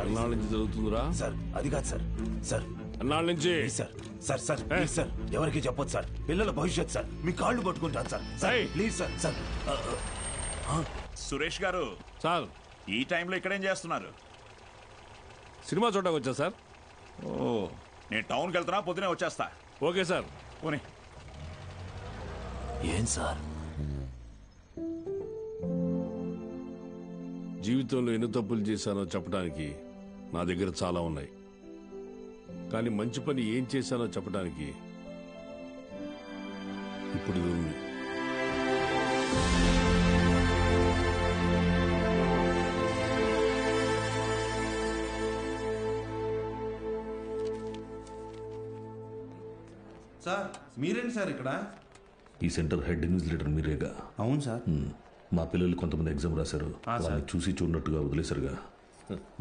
ఎన్నాళ్ళ నుంచి జరుగుతుందిరా? సార్ అది కాదు సార్. సార్ ఎన్నాళ్ళ నుంచి? Sir sir sir please sir, ఎవరికి చెప్పొద్దు సార్. పిల్లల భవిష్యత్ సార్, మీ కాళ్ళు పట్టుకుంటాను sir. Sir please sir. Sir Suresh గారు సార్, ఈ టైంలో ఇక్కడేం చేస్తున్నారు? సినిమా చూడడానికి వచ్చా సార్. ఓ, నేను టౌన్కి వెళ్తున్నా, పొద్దునే వచ్చేస్తా. Okay sir. పోనీ. ఏం సార్? జీవితంలో ఎన్ని తప్పులు చేశానో చెప్పడానికి నా దగ్గర చాలా ఉన్నాయి, కానీ మంచి పని ఏం చేశానో చెప్పడానికి ఇప్పుడు ఇది ఉంది. సార్ మీరేంటి సార్ ఇక్కడ? ఈ సెంటర్ హెడ్ ఇన్విజిలేటర్ మీరేగా? అవును సార్. మా పిల్లలు కొంతమంది ఎగ్జామ్ రాశారు, వాళ్ళని చూసి చూడనట్టుగా వదిలేశారుగా.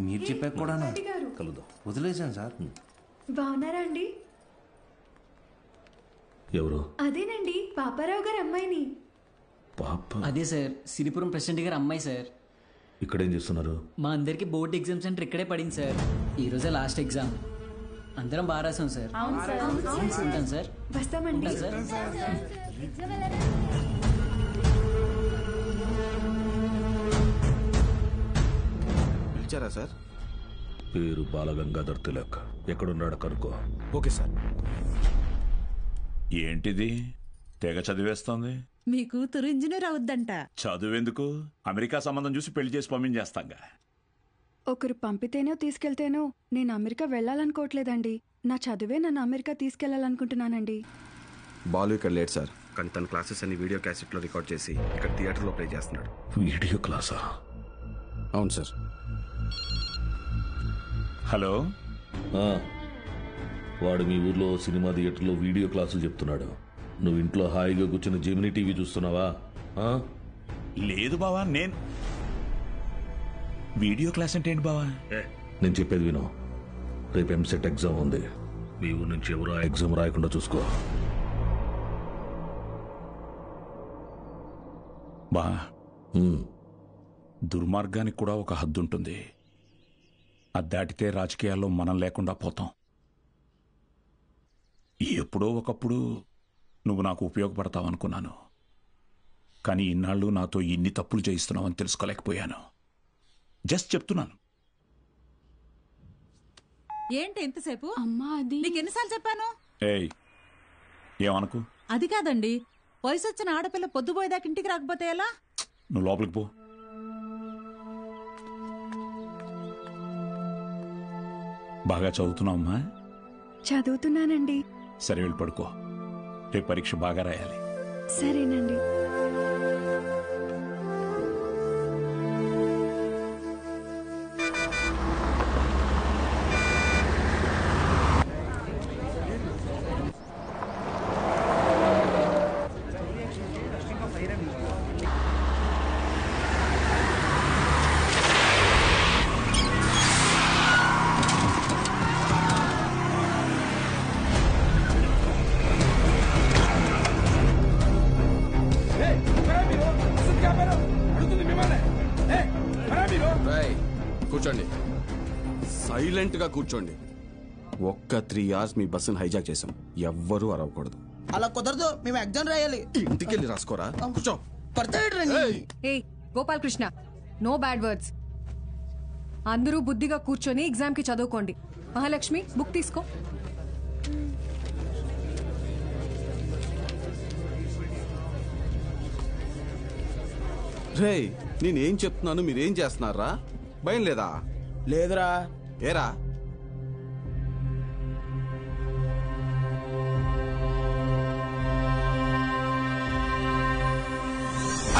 మీరు చెప్పాక కూడా కలుద్దాం. వదిలేశాను సార్. బాగున్నారా అండి? ఎవరు? అదేనండి, పాపారావు గారు అమ్మాయిని. పాప? అదే సార్, సిరిపురం ప్రెసిడెంట్ గారు అమ్మాయి సార్. ఇక్కడేం చేస్తున్నారు? మా అందరికి బోర్డు ఎగ్జామ్ సెంటర్ ఇక్కడే పడింది సార్. ఈ రోజే లాస్ట్ ఎగ్జామ్. అందరం బాగా రాసాం సార్. ఉంటాను సార్. వస్తామండి సార్. పిలిచారా సార్? పేరు బాలగంగాధర్ తిలక్. ఎక్కడున్నాడు కనుక్కో. Okay sir. ఏంటిది తెగ చదివేస్తోంది? మీ కూతురు ఇంజనీర్ అవుద్దంట. చదువెందుకు? అమెరికా సంబంధం చూసి పెళ్లి చేసి పంపించేస్తాంగా. ఒకరు పంపితేనో తీసుకెళ్తేనో నేను అమెరికా వెళ్ళాలనుకోవట్లేదండి. నా చదువే నన్ను అమెరికా తీసుకెళ్లాలనుకుంటున్నానండి. బాలు ఇక్కడ లేట్ సార్, కానీ తన క్లాసెస్ అన్ని వీడియో క్యాసెట్లో రికార్డ్ చేసి ఇక్కడ థియేటర్లో ప్లే చేస్తున్నాడు. వీడియో క్లాసా? అవును సార్. హలో, వాడు మీ ఊర్లో సినిమా థియేటర్లో వీడియో క్లాసులు చెప్తున్నాడు. నువ్వు ఇంట్లో హాయిగా కూర్చుని జెమినీ టీవీ చూస్తున్నావా? లేదు బావా. నేను వీడియో క్లాస్ అంటే ఏంటి బావా? నేను చెప్పేది విను. రేపు ఎంసెట్ ఎగ్జామ్ ఉంది. మీ ఊరు నుంచి ఎవరు ఆ ఎగ్జామ్ రాయకుండా చూసుకో. బా, దుర్మార్గానికి కూడా ఒక హద్దు ఉంటుంది. అది దాటితే రాజకీయాల్లో మనం లేకుండా పోతాం. ఎప్పుడో ఒకప్పుడు నువ్వు నాకు ఉపయోగపడతావు అనుకున్నాను, కానీ ఇన్నాళ్ళు నాతో ఇన్ని తప్పులు చేయిస్తున్నావని తెలుసుకోలేకపోయాను. జస్ట్ చెప్తున్నాను. ఏంటి ఎంతసేపు? అమ్మా, అది నీకు ఎన్నిసార్లు చెప్పాను? ఏయ్, ఏమనుకు? అది కాదండి, వయసు వచ్చిన ఆడపిల్ల పొద్దుపోయేదాకా ఇంటికి రాకపోతే ఎలా? నువ్వు లోపలికి పో. బాగా చదువుతున్నావమ్మా? చదువుతున్నానండి. సరే, వెళ్ళి పడుకో. రేపు పరీక్ష బాగా రాయాలి. సరేనండి. కూర్చోండి, సైలెంట్ గా కూర్చోండి. ఒక్క 3 hours మీ బస్సును హైజాక్ చేసాం. ఎవ్వరూ అరవకూడదు. అలా కుదరదు, మేము ఎగ్జామ్ రాయాలి. ఇంటికెళ్ళి రాసుకోరా. కూర్చో. Gopalakrishna, no bad words. అందరూ బుద్ధిగా కూర్చొని ఎగ్జామ్ కి చదువుకోండి. మహాలక్ష్మి, బుక్ తీసుకో. రే, నేనేం చెప్తున్నాను మీరేం చేస్తున్నారా? భయం లేదా? లేదురా. ఏరా?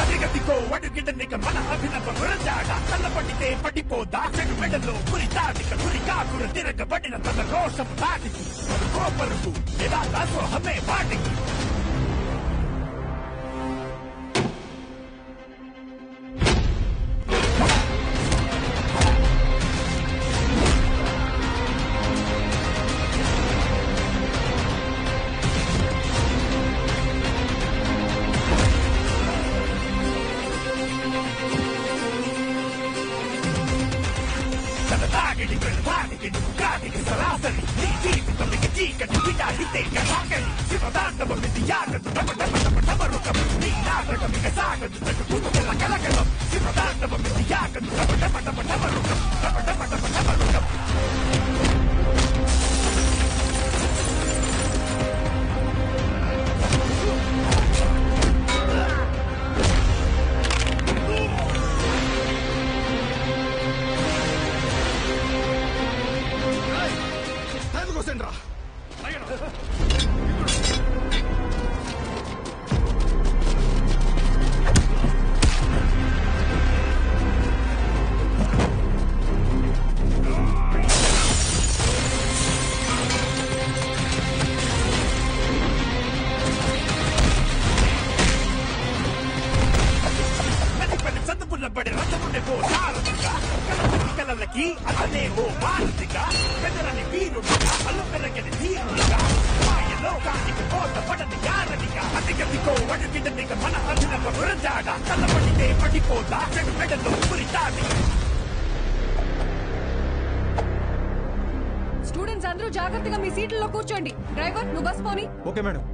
అదిగదిగో అడుగిడనిక మన అభినవ గురజాడ తల్లపడితే పడిపోదా మెడలో గురి దాటిక గురి కాకుర తిరగబడిన తన రోషం దాటికి కోపరుకు ఎలా దాసోహమే వాటికి. తన తాగిడి ప్రధానికి కాదికి సరాసరి నీ జీవితమికి చీకటి విడాడితే కసాగని శివదాండవం ఇది యాగదు డమ డమ డమ డమరుకం నీ నాటకమిక సాగదు కుతుకల కలకలం శివదాండవం ఇది యాగదు డమ డమ డమ డమరుకం డమ డమ డమ డమరుకం కలలకి అతనే ఓ మానసిక పెదరని వీరుడిగా అల్లుకరగని ధీరుడిగా మాయలోకానికి కోట పడని యారనిగా అతిగతికో అడుగిదనిక మన అభినవ గురజాడ కలపడితే పడిపోతా చెడు మెడలో పురితాది. స్టూడెంట్స్ అందరూ జాగ్రత్తగా మీ సీట్లలో కూర్చోండి. డ్రైవర్ నువ్వు బస్ పోని. Okay madam.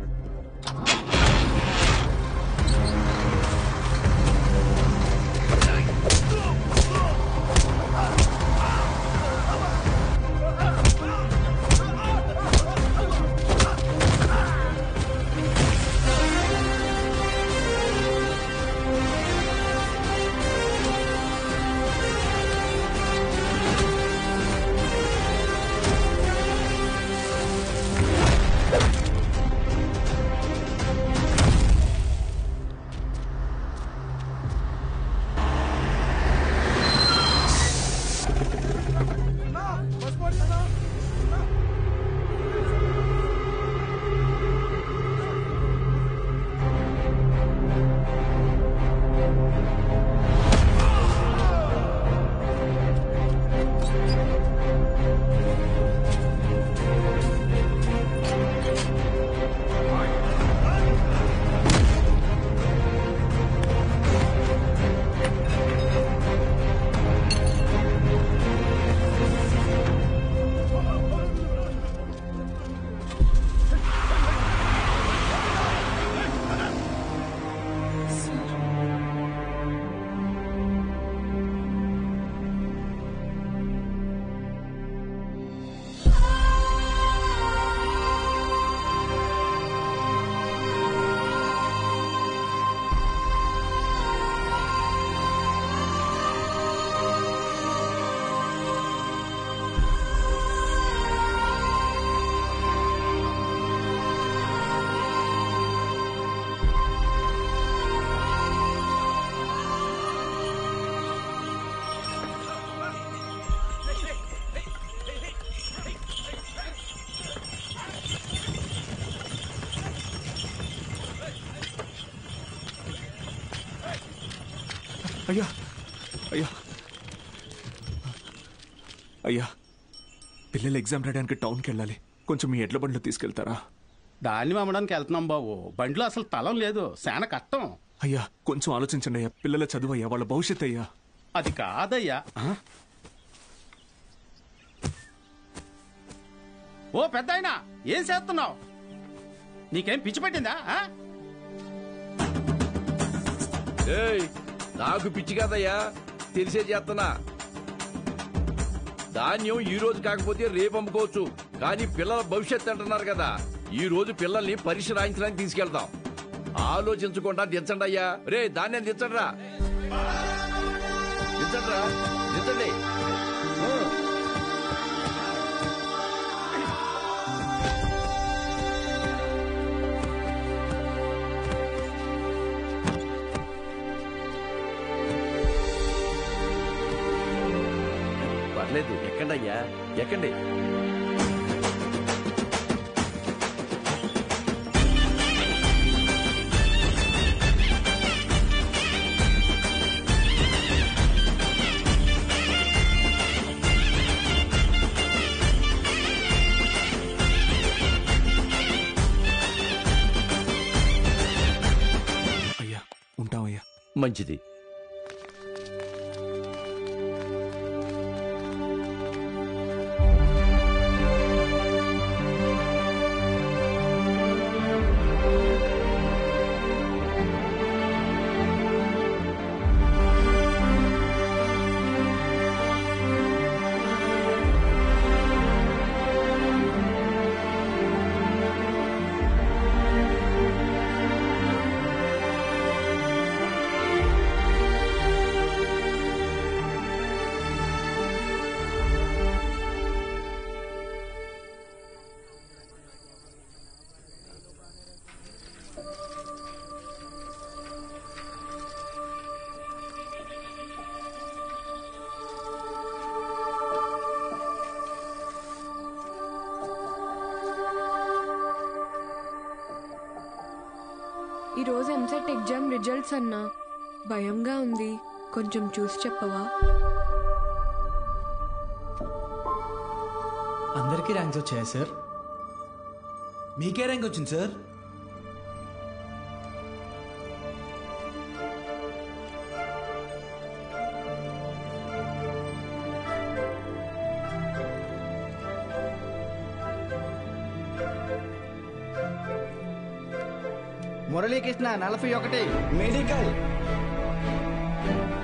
అయ్యా అయ్యా అయ్యా పిల్లలు ఎగ్జామ్ రాయడానికి టౌన్కి వెళ్ళాలి. కొంచెం మీ ఎడ్ల బండిలో తీసుకెళ్తారా? దాన్ని అమ్మడానికి వెళ్తున్నాం బాబు. బండిలో అసలు తలం లేదు, చాలా కష్టం. అయ్యా కొంచెం ఆలోచించండి అయ్యా. పిల్లల చదువు అయ్యా, వాళ్ళ భవిష్యత్ అయ్యా. అది కాదయ్యా. ఓ పెద్దాయనా, ఏం చేస్తున్నావు? నీకేం పిచ్చి పట్టిందా? నాకు పిచ్చి కాదయ్యా, తెలిసే చేస్తున్నా. ధాన్యం ఈ రోజు కాకపోతే రేపు అమ్ముకోవచ్చు, కానీ పిల్లల భవిష్యత్తు అంటున్నారు కదా, ఈ రోజు పిల్లల్ని పరీక్ష రాయించడానికి తీసుకెళ్తాం. ఆలోచించకుండా దించండి అయ్యా. రే ధాన్యం దించండిరా, దించండిరా, దించండి. పర్లేదు, ఎక్కండి అయ్యా, ఎక్కండి. అయ్యా ఉంటామయ్యా. మంచిది. ఈ రోజు ఎంసెట్ ఎగ్జామ్ రిజల్ట్స్ అన్నా భయంగా ఉంది, కొంచెం చూసి చెప్పవా? అందరికీ ర్యాంక్స్ వచ్చాయా సార్? మీకే ర్యాంక్ వచ్చింది సార్? మురళీకృష్ణ 41 మెడికల్.